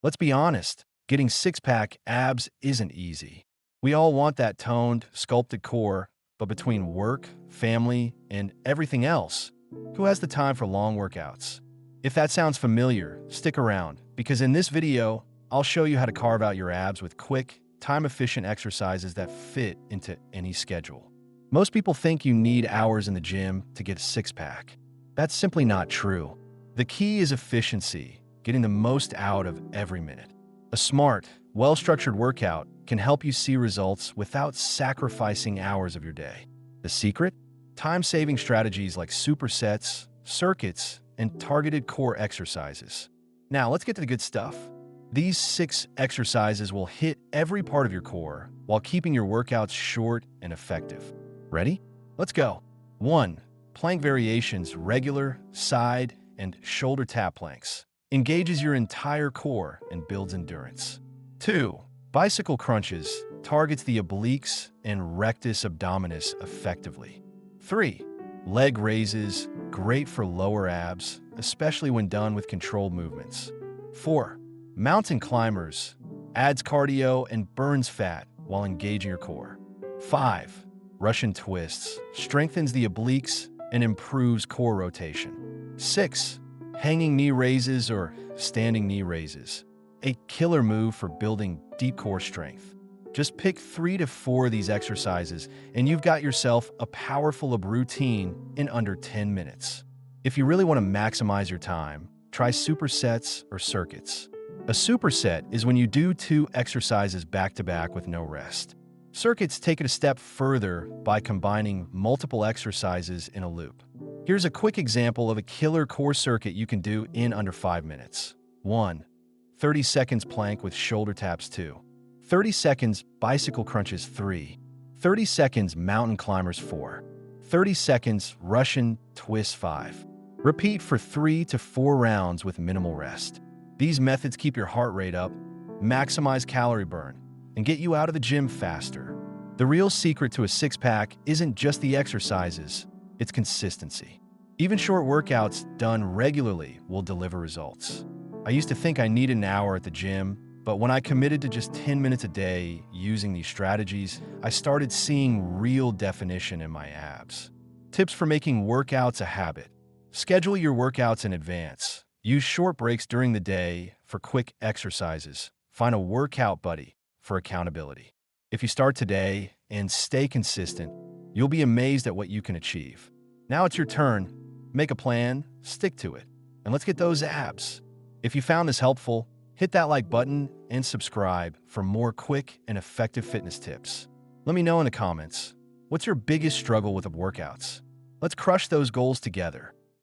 Let's be honest, getting six-pack abs isn't easy. We all want that toned, sculpted core, but between work, family, and everything else, who has the time for long workouts? If that sounds familiar, stick around, because in this video, I'll show you how to carve out your abs with quick, time-efficient exercises that fit into any schedule. Most people think you need hours in the gym to get a six-pack. That's simply not true. The key is efficiency, getting the most out of every minute. A smart, well-structured workout can help you see results without sacrificing hours of your day. The secret? Time-saving strategies like supersets, circuits, and targeted core exercises. Now, let's get to the good stuff. These 6 exercises will hit every part of your core while keeping your workouts short and effective. Ready? Let's go. 1. Plank variations, regular, side, and shoulder tap planks. Engages your entire core and builds endurance. 2. Bicycle crunches, targets the obliques and rectus abdominis effectively. 3. Leg raises, great for lower abs, especially when done with controlled movements. 4. Mountain climbers, adds cardio and burns fat while engaging your core. 5. Russian twists, strengthens the obliques and improves core rotation. 6. Hanging knee raises or standing knee raises, a killer move for building deep core strength. Just pick 3 to 4 of these exercises and you've got yourself a powerful ab routine in under 10 minutes. If you really want to maximize your time, try supersets or circuits. A superset is when you do 2 exercises back-to-back with no rest. Circuits take it a step further by combining multiple exercises in a loop. Here's a quick example of a killer core circuit you can do in under 5 minutes. 1. 30 seconds plank with shoulder taps 2. 30 seconds bicycle crunches 3. 30 seconds mountain climbers 4. 30 seconds Russian twist 5. Repeat for 3 to 4 rounds with minimal rest. These methods keep your heart rate up, maximize calorie burn, and get you out of the gym faster. The real secret to a six-pack isn't just the exercises, it's consistency. Even short workouts done regularly will deliver results. I used to think I needed an hour at the gym, but when I committed to just 10 minutes a day using these strategies, I started seeing real definition in my abs. Tips for making workouts a habit. Schedule your workouts in advance. Use short breaks during the day for quick exercises. Find a workout buddy for accountability. If you start today and stay consistent, you'll be amazed at what you can achieve. Now it's your turn. Make a plan, stick to it, and let's get those abs. If you found this helpful, hit that like button and subscribe for more quick and effective fitness tips. Let me know in the comments, what's your biggest struggle with the workouts? Let's crush those goals together.